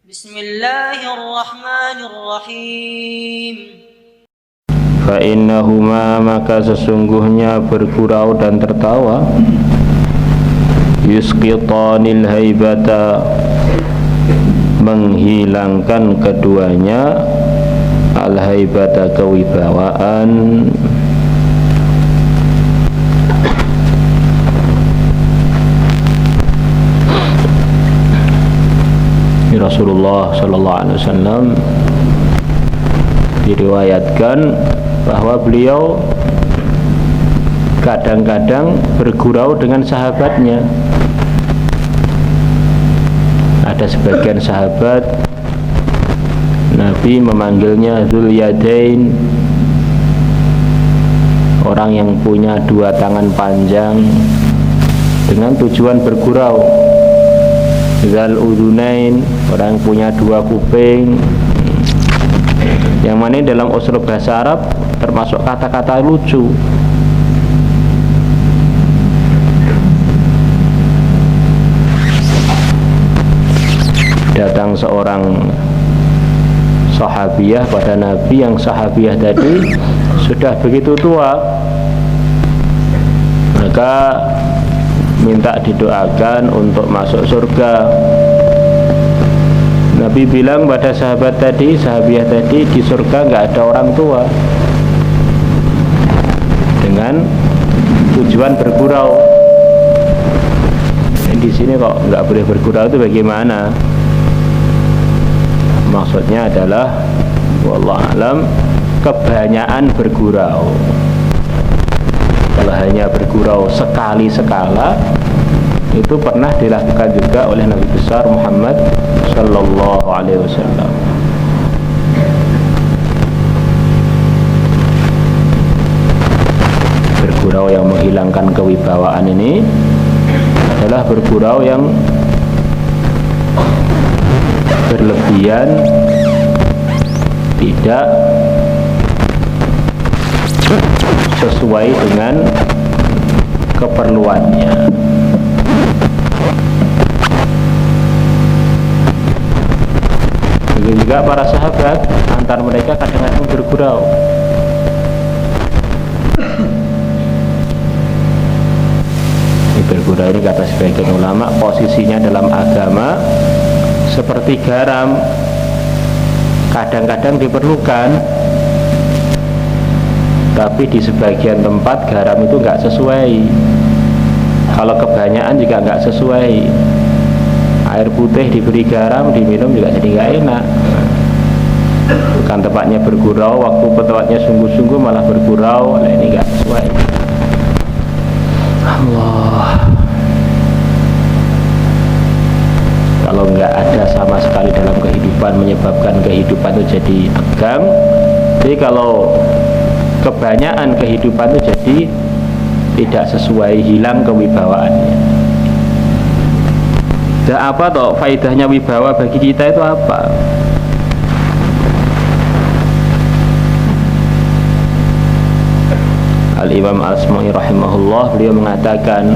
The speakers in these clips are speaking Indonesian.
Bismillahirrahmanirrahim. Fa'innahuma, maka sesungguhnya bergurau dan tertawa, yusqitanil haibata, menghilangkan keduanya al-haibata, kewibawaan. Rasulullah sallallahu alaihi wasallam diriwayatkan bahwa beliau kadang-kadang bergurau dengan sahabatnya. Ada sebagian sahabat Nabi memanggilnya Dzul Yadain, orang yang punya dua tangan panjang, dengan tujuan bergurau. Dzal Udhunain, orang yang punya dua kuping, yang mana dalam uslub bahasa Arab termasuk kata-kata lucu. Datang seorang sahabiah pada Nabi, yang sahabiah tadi sudah begitu tua, maka minta didoakan untuk masuk surga. Nabi bilang pada sahabat tadi, sahabiah tadi, di surga nggak ada orang tua, dengan tujuan bergurau. Di sini kok nggak boleh bergurau, itu bagaimana? Maksudnya adalah wallahu alam, kebanyakan bergurau. Kalau hanya bergurau sekali sekala, itu pernah dilakukan juga oleh Nabi besar Muhammad sallallahu alaihi wasallam. Bergurau yang menghilangkan kewibawaan ini adalah bergurau yang berlebihan, tidak sesuai dengan keperluannya. Begitu juga para sahabat, antar mereka kadang-kadang bergurau. Bergurau ini kata sebagian ulama, posisinya dalam agama seperti garam, kadang-kadang diperlukan, tapi di sebagian tempat garam itu nggak sesuai. Kalau kebanyakan juga nggak sesuai. Air putih diberi garam, diminum juga jadi nggak enak. Bukan tempatnya bergurau, waktu tempatnya sungguh-sungguh malah bergurau, ini nggak sesuai. Allah, kalau nggak ada sama sekali dalam kehidupan, menyebabkan kehidupan itu jadi tegang. Jadi kalau kebanyakan kehidupan itu jadi tidak sesuai, hilang kewibawaannya. Dan apa toh faedahnya wibawa bagi kita itu apa? Al-Imam Al-Asma'i rahimahullah, beliau mengatakan,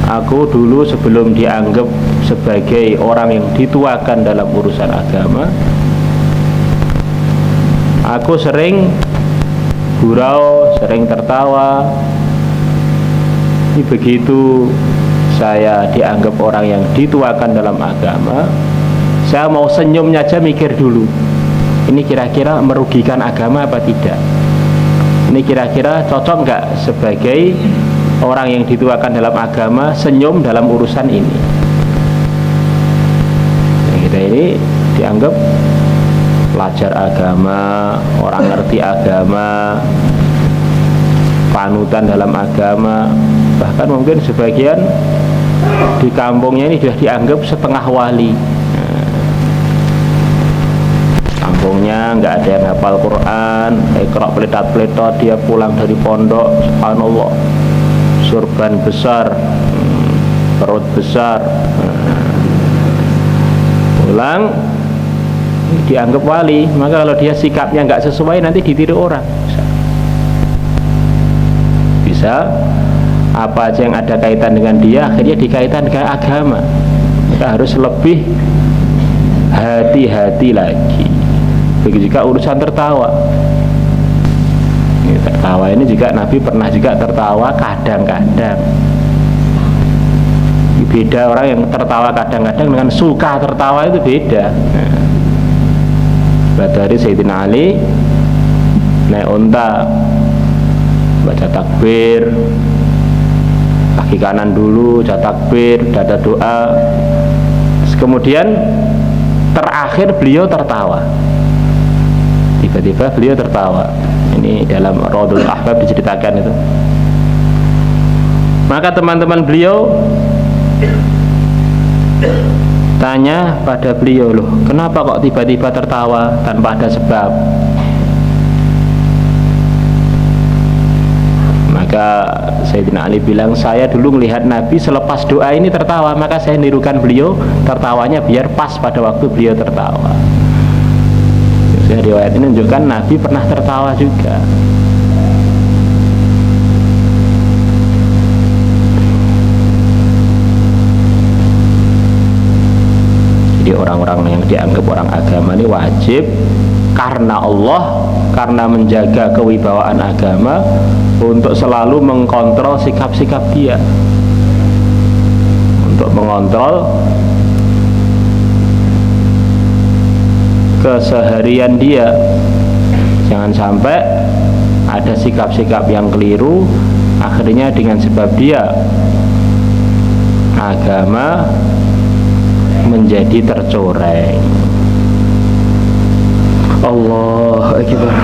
aku dulu sebelum dianggap sebagai orang yang dituakan dalam urusan agama, aku sering gurau, sering tertawa. Ini begitu saya dianggap orang yang dituakan dalam agama, saya mau senyumnya aja mikir dulu, ini kira-kira merugikan agama apa tidak, ini kira-kira cocok nggak sebagai orang yang dituakan dalam agama senyum dalam urusan ini. Nah, kita ini dianggap pelajar agama, orang ngerti agama, panutan dalam agama, bahkan mungkin sebagian di kampungnya ini sudah dianggap setengah wali. Kampungnya nggak ada yang hafal Quran, iqra peletot-peletot, dia pulang dari pondok, subhanallah, surban besar, perut besar, pulang dianggap wali. Maka kalau dia sikapnya nggak sesuai, nanti ditiru orang. Bisa apa aja yang ada kaitan dengan dia akhirnya dikaitkan dengan agama. Maka harus lebih hati-hati lagi. Begitu juga urusan tertawa. Tertawa ini juga Nabi pernah juga tertawa kadang-kadang. Beda orang yang tertawa kadang-kadang dengan suka tertawa, itu beda. Pada hari Sayyidina Ali naik unta, baca takbir, kaki kanan dulu, baca takbir, dada doa. Kemudian terakhir beliau tertawa. Tiba-tiba beliau tertawa. Ini dalam Raudhul Ahbab diceritakan itu. Maka teman-teman beliau tanya pada beliau, loh, kenapa kok tiba-tiba tertawa tanpa ada sebab? Maka Sayyidina Ali bilang, saya dulu melihat Nabi selepas doa ini tertawa, maka saya nirukan beliau tertawanya biar pas pada waktu beliau tertawa. Riwayat ini menunjukkan Nabi pernah tertawa juga. Jadi orang-orang yang dianggap orang agama ini wajib karena Allah, karena menjaga kewibawaan agama, untuk selalu mengkontrol sikap-sikap dia, untuk mengontrol keseharian dia. Jangan sampai ada sikap-sikap yang keliru, akhirnya dengan sebab dia agama menjadi tercoreng. Allahu Akbar.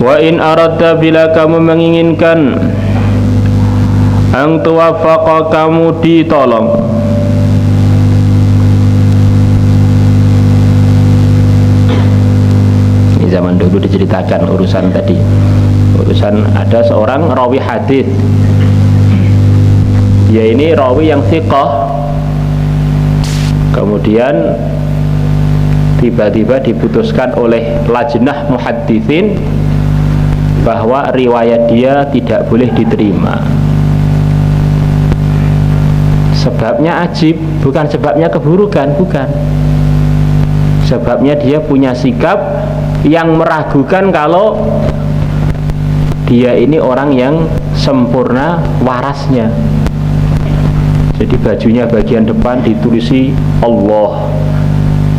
Wa in aradta, bila kamu menginginkan, ang tuwafaqa, kamu ditolong. Ini zaman dulu diceritakan urusan tadi. Urusan ada seorang rawi hadis. Dia ini rawi yang thiqah. Kemudian tiba-tiba diputuskan oleh lajnah muhadditsin bahwa riwayat dia tidak boleh diterima. Sebabnya ajib, bukan sebabnya keburukan, bukan. Sebabnya dia punya sikap yang meragukan kalau dia ini orang yang sempurna warasnya. Jadi bajunya bagian depan ditulisi Allah,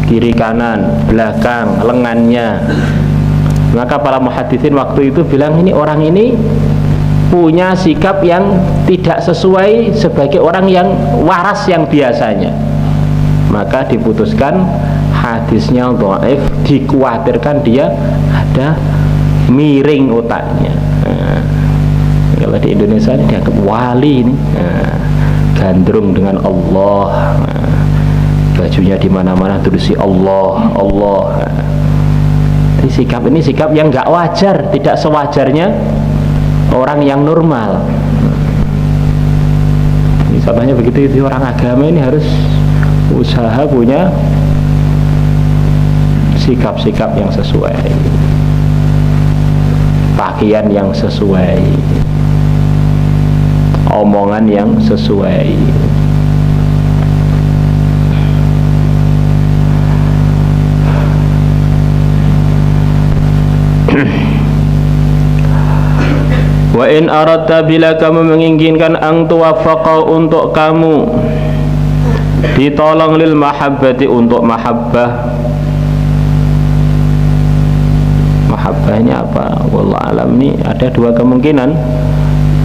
kiri kanan, belakang, lengannya. Maka para muhaditsin waktu itu bilang, ini orang ini punya sikap yang tidak sesuai sebagai orang yang waras yang biasanya. Maka diputuskan hadisnya dhaif, dikhawatirkan dia ada miring otaknya. Kalau di Indonesia ini dianggap wali ini, gandrung dengan Allah, bajunya di mana-mana tulis Allah, Allah. Sikap ini sikap yang nggak wajar, tidak sewajarnya orang yang normal. Contohnya begitu, itu orang agama ini harus usaha punya sikap-sikap yang sesuai, pakaian yang sesuai, omongan yang sesuai. Wa in aradta, bila kamu menginginkan, ang tuwafaqa, untuk kamu ditolong, lil mahabbati, untuk mahabbah. Mahabbahnya apa? Wallahu alam. Ini ada dua kemungkinan,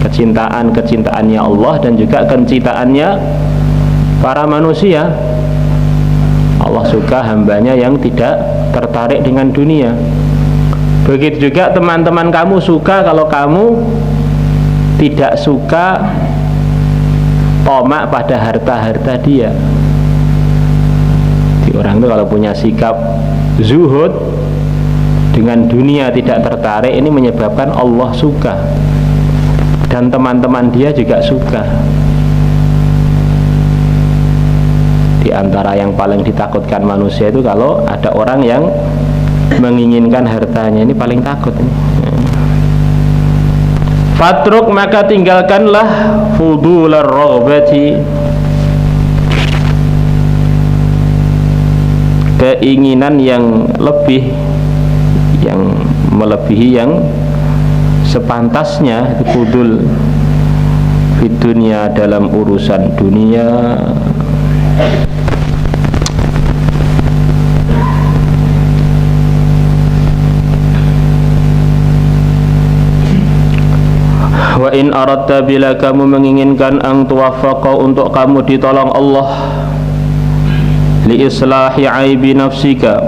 kecintaannya Allah dan juga kecintaannya para manusia. Allah suka hambanya yang tidak tertarik dengan dunia. Begitu juga teman-teman kamu suka kalau kamu tidak suka tomak pada harta-harta dia. Jadi orang itu kalau punya sikap zuhud, dengan dunia tidak tertarik, ini menyebabkan Allah suka dan teman-teman dia juga suka. Di antara yang paling ditakutkan manusia itu kalau ada orang yang menginginkan hartanya, ini paling takut ini. Fatruk, maka tinggalkanlah fudular raghbati, keinginan yang lebih, yang melebihi yang sepantasnya, itu fudul di dunia, dalam urusan dunia. Wa in aradta, bila kamu menginginkan ang tuwaffaqa, untuk kamu ditolong Allah, li islahi aibi nafsika,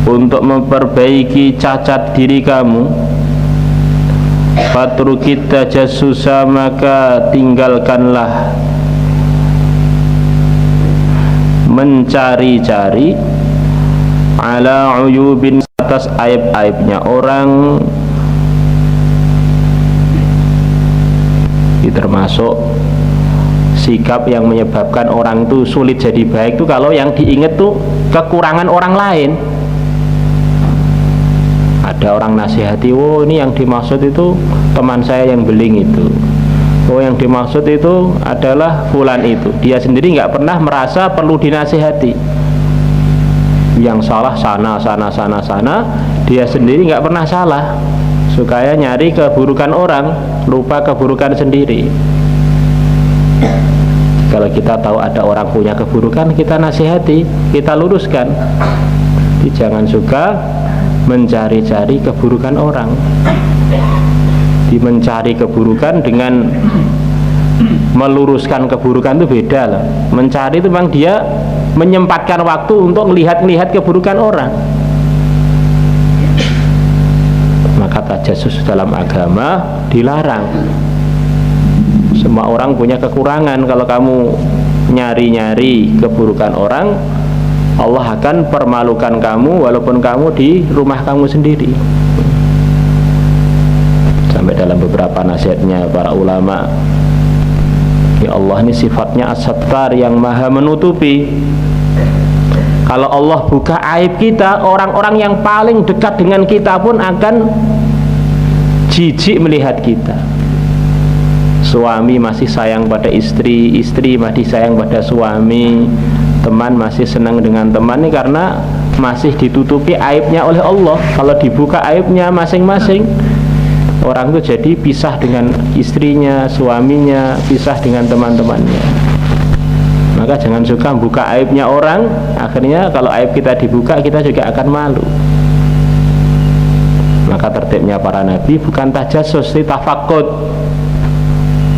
untuk memperbaiki cacat diri kamu, fatrukit tajassusa, maka tinggalkanlah mencari-cari, ala uyubin, atas aib-aibnya orang. Ini termasuk sikap yang menyebabkan orang itu sulit jadi baik itu kalau yang diingat tuh kekurangan orang lain. Ada orang nasihati, oh ini yang dimaksud itu teman saya yang beling itu, oh yang dimaksud itu adalah fulan itu. Dia sendiri nggak pernah merasa perlu dinasihati. Yang salah sana, dia sendiri nggak pernah salah. Supaya nyari keburukan orang, lupa keburukan sendiri. Kalau kita tahu ada orang punya keburukan, kita nasihati, kita luruskan. Jadi jangan suka mencari-cari keburukan orang. Di mencari keburukan dengan meluruskan keburukan itu beda lah. Mencari itu memang dia menyempatkan waktu untuk melihat keburukan orang. Maka tajassus dalam agama dilarang. Semua orang punya kekurangan. Kalau kamu nyari-nyari keburukan orang, Allah akan permalukan kamu walaupun kamu di rumah kamu sendiri. Sampai dalam beberapa nasihatnya para ulama, ya Allah ini sifatnya as-sattar, yang maha menutupi. Kalau Allah buka aib kita, orang-orang yang paling dekat dengan kita pun akan jijik melihat kita. Suami masih sayang pada istri, istri masih sayang pada suami, teman masih senang dengan teman, ini karena masih ditutupi aibnya oleh Allah. Kalau dibuka aibnya masing-masing, orang itu jadi pisah dengan istrinya, suaminya, pisah dengan teman-temannya. Maka jangan suka buka aibnya orang. Akhirnya kalau aib kita dibuka, kita juga akan malu. Maka tertibnya para nabi bukan tajassus, tafakkud,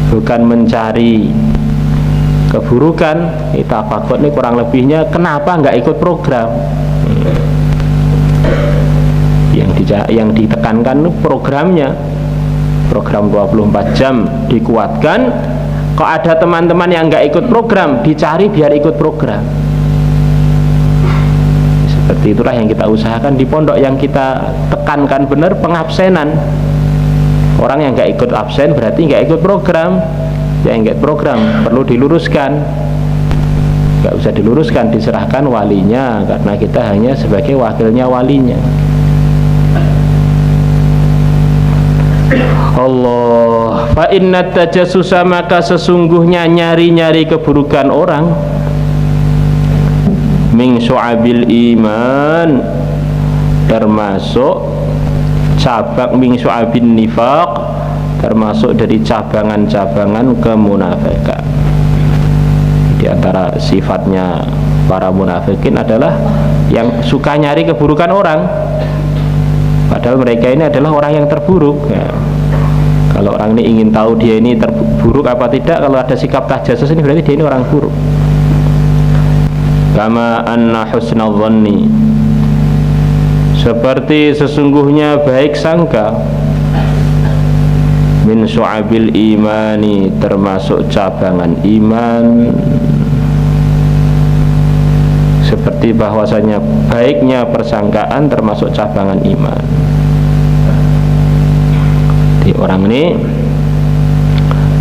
bukan mencari keburukan. Tafakkud ini kurang lebihnya kenapa nggak ikut program. Yang ditekankan programnya, program 24 jam dikuatkan. Kok ada teman-teman yang nggak ikut program, dicari biar ikut program. Seperti itulah yang kita usahakan di pondok. Yang kita tekankan benar pengabsenan. Orang yang nggak ikut absen berarti nggak ikut program. Yang nggak ikut program perlu diluruskan. Nggak usah diluruskan, diserahkan walinya, karena kita hanya sebagai wakilnya walinya. Allah, fa inna tajassusa, maka sesungguhnya nyari-nyari keburukan orang, min syu'abil iman, termasuk cabang, min syu'abin nifaq, termasuk dari cabangan-cabangan kemunafikan. Di antara sifatnya para munafikin adalah yang suka nyari keburukan orang, padahal mereka ini adalah orang yang terburuk ya. Kalau orang ini ingin tahu dia ini terburuk apa tidak, kalau ada sikap tajassus ini berarti dia ini orang buruk. Kama anna husnal dhanni, seperti sesungguhnya baik sangka, min syu'abil imani, termasuk cabangan iman. Seperti bahwasanya baiknya persangkaan termasuk cabangan iman. Jadi orang ini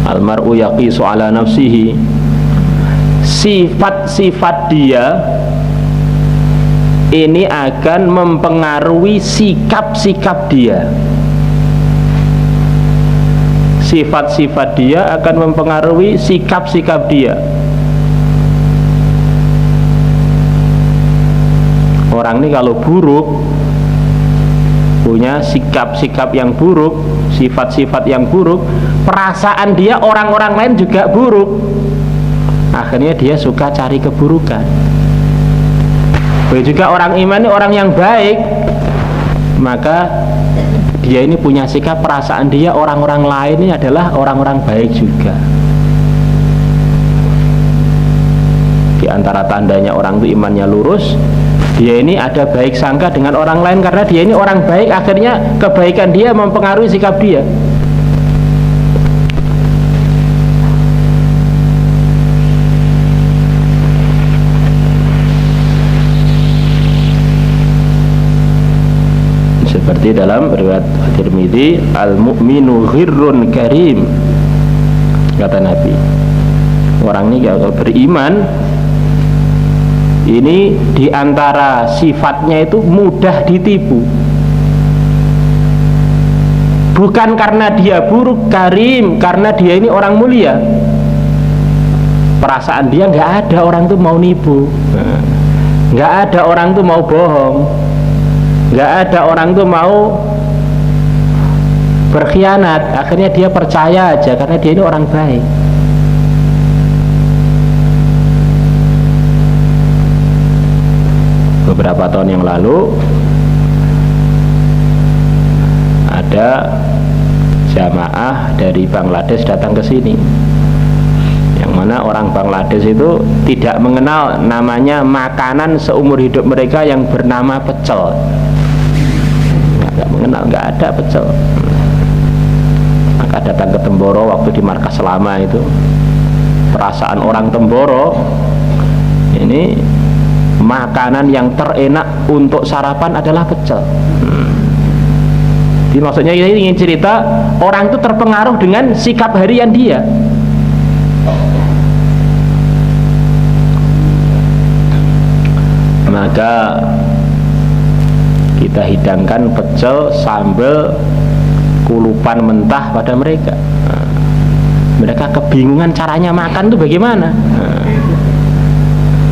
almar'u yaqisu ala nafsihi, sifat-sifat dia ini akan mempengaruhi sikap-sikap dia. Sifat-sifat dia akan mempengaruhi sikap-sikap dia. Orang ini kalau buruk, punya sikap-sikap yang buruk, sifat-sifat yang buruk, perasaan dia orang-orang lain juga buruk. Akhirnya dia suka cari keburukan. Begitu juga orang iman ini orang yang baik, maka dia ini punya sikap, perasaan dia orang-orang lain ini adalah orang-orang baik juga. Di antara tandanya orang itu imannya lurus, dia ini ada baik sangka dengan orang lain karena dia ini orang baik, akhirnya kebaikan dia mempengaruhi sikap dia. Seperti dalam riwayat Tirmidzi, al-mu'minu ghirrun karim, kata Nabi, orang ini kalau beriman ini diantara sifatnya itu mudah ditipu, bukan karena dia buruk, karim, karena dia ini orang mulia. Perasaan dia nggak ada orang tuh mau nipu, nggak ada orang tuh mau bohong, nggak ada orang tuh mau berkhianat. Akhirnya dia percaya aja karena dia ini orang baik. Beberapa tahun yang lalu ada jamaah dari Bangladesh datang ke sini, yang mana orang Bangladesh itu tidak mengenal namanya makanan seumur hidup mereka yang bernama pecel. Nggak mengenal, nggak ada pecel. Maka datang ke Temboro waktu di markas Selama itu, perasaan orang Temboro ini makanan yang terenak untuk sarapan adalah pecel. Jadi maksudnya ini ingin cerita orang itu terpengaruh dengan sikap harian dia. Maka kita hidangkan pecel sambal kulupan mentah pada mereka. Mereka kebingungan caranya makan itu bagaimana.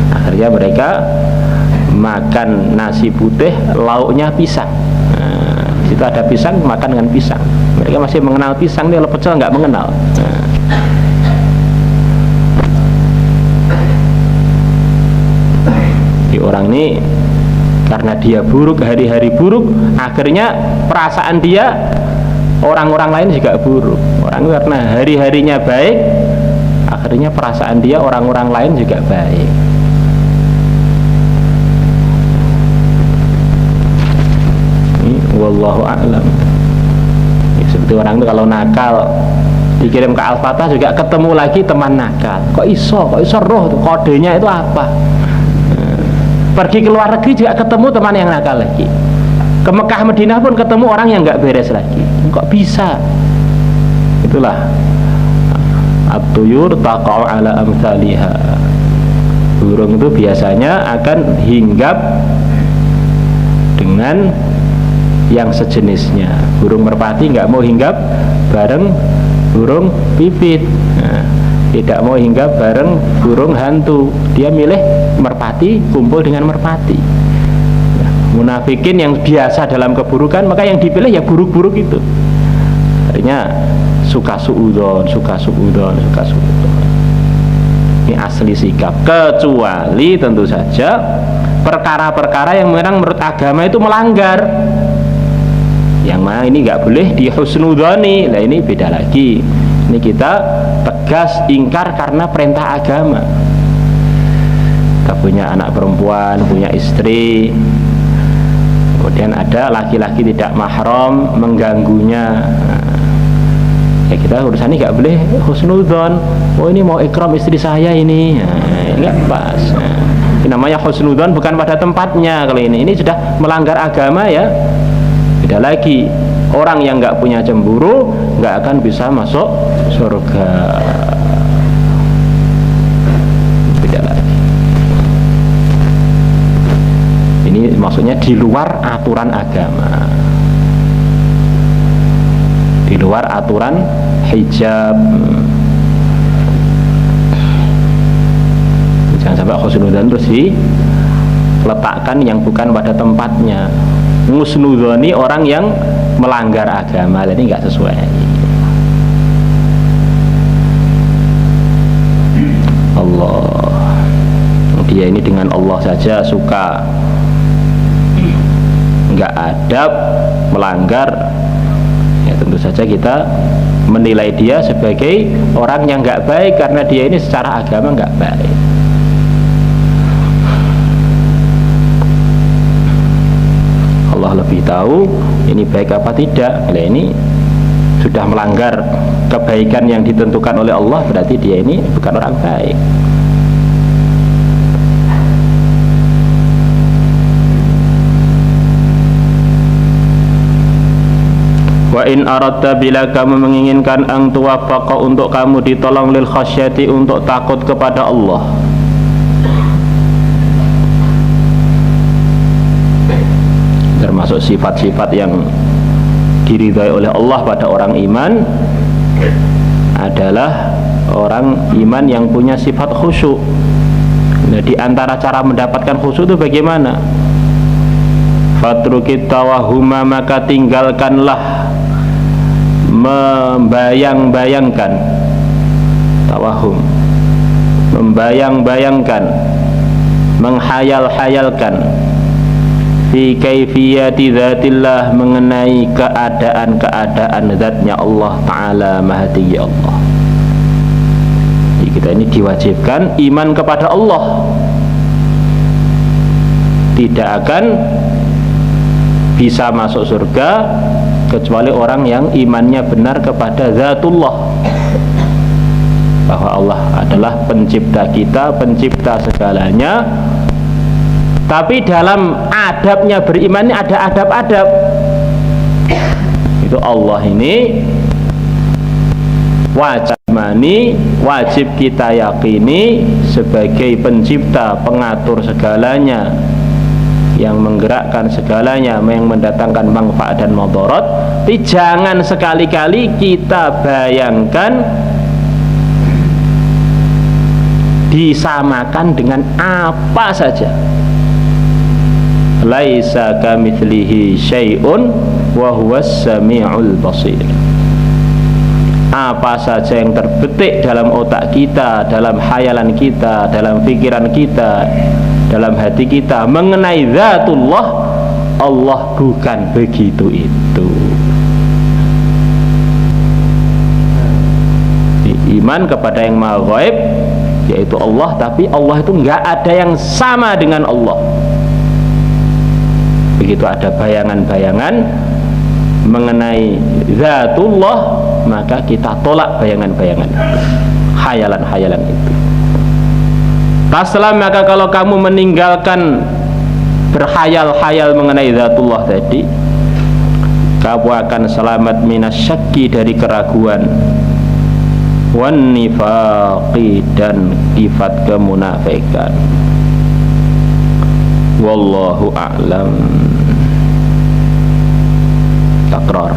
Akhirnya mereka makan nasi putih, lauknya pisang. Situ ada pisang, makan dengan pisang. Mereka masih mengenal pisang, dia kalau pecel nggak mengenal. Di orang ini karena dia buruk, hari-hari buruk, akhirnya perasaan dia orang-orang lain juga buruk. Orang karena hari-harinya baik, akhirnya perasaan dia orang-orang lain juga baik. Wallahu a'lam. Ya, seperti orang itu kalau nakal dikirim ke Al-Fatah juga ketemu lagi teman nakal. Kok iso roh tuh kodenya itu apa? Pergi ke luar negeri juga ketemu teman yang nakal lagi. Ke Mekah Madinah pun ketemu orang yang nggak beres lagi. Kok bisa? Itulah at-tuyur taqa'u ala amthaliha. Burung itu biasanya akan hinggap dengan yang sejenisnya. Burung merpati nggak mau hinggap bareng burung pipit, tidak mau hinggap bareng burung hantu. Dia milih merpati, kumpul dengan merpati. Munafikin yang biasa dalam keburukan, maka yang dipilih ya buruk-buruk itu. Artinya suka suudon. Ini asli sikap. Kecuali tentu saja perkara-perkara yang memang menurut agama itu melanggar, yang mana ini nggak boleh dihusnudoni. Nah ini beda lagi. Ini kita tegas ingkar karena perintah agama. Kita punya anak perempuan, punya istri, kemudian ada laki-laki tidak mahram mengganggunya. Ya kita urusan ini nggak boleh husnudon. Oh ini mau ikram istri saya ini, nggak pas. Ini namanya husnudon bukan pada tempatnya. Kalau ini sudah melanggar agama ya. Beda lagi. Orang yang nggak punya cemburu nggak akan bisa masuk surga. Beda lagi. Ini maksudnya di luar aturan agama, di luar aturan hijab. Jangan sampai husnudzon terus diletakkan yang bukan pada tempatnya. Husnudzoni orang yang melanggar agama, ini nggak sesuai. Allah, dia ini dengan Allah saja suka, nggak adab, melanggar, ya tentu saja kita menilai dia sebagai orang yang nggak baik karena dia ini secara agama nggak baik. Allah lebih tahu ini baik apa tidak. Kalau ini sudah melanggar kebaikan yang ditentukan oleh Allah, berarti dia ini bukan orang baik. Wa in aradta, bila kamu menginginkan ang tuwaffaqa, untuk kamu ditolong, lil khasyati, untuk takut kepada Allah. Termasuk sifat-sifat yang diridhai oleh Allah pada orang iman adalah orang iman yang punya sifat khusyuk. Nah, di antara cara mendapatkan khusyuk itu bagaimana? Fatrukit tawahuma, maka tinggalkanlah membayang-bayangkan. Tawahum, membayang-bayangkan, menghayal-hayalkan, fi kaifiyati dzatillah, mengenai keadaan-keadaan zatnya Allah Ta'ala, Maha Tinggi Allah. Jadi kita ini diwajibkan iman kepada Allah, tidak akan bisa masuk surga kecuali orang yang imannya benar kepada zatullah, bahwa Allah adalah pencipta kita, pencipta segalanya. Tapi dalam adabnya beriman ini ada adab-adab. Itu Allah ini wajib kita yakini sebagai pencipta, pengatur segalanya, yang menggerakkan segalanya, yang mendatangkan manfaat dan mudarat. Tapi jangan sekali-kali kita bayangkan disamakan dengan apa saja. Laisa kamitslihi syai'un wa huwas samiul basir. Apa saja yang terbetik dalam otak kita, dalam khayalan kita, dalam pikiran kita, dalam hati kita mengenai zatullah, Allah bukan begitu itu. Iman kepada yang maha ghaib, yaitu Allah, tapi Allah itu nggak ada yang sama dengan Allah. Begitu ada bayangan-bayangan mengenai zatullah, maka kita tolak bayangan-bayangan, khayalan-khayalan itu. Taslam, maka kalau kamu meninggalkan berhayal-hayal mengenai zatullah tadi, kamu akan selamat minas syakki, dari keraguan, wan nifaqi, dan sifat kemunafikan. Wallahu a'lam. Takrar.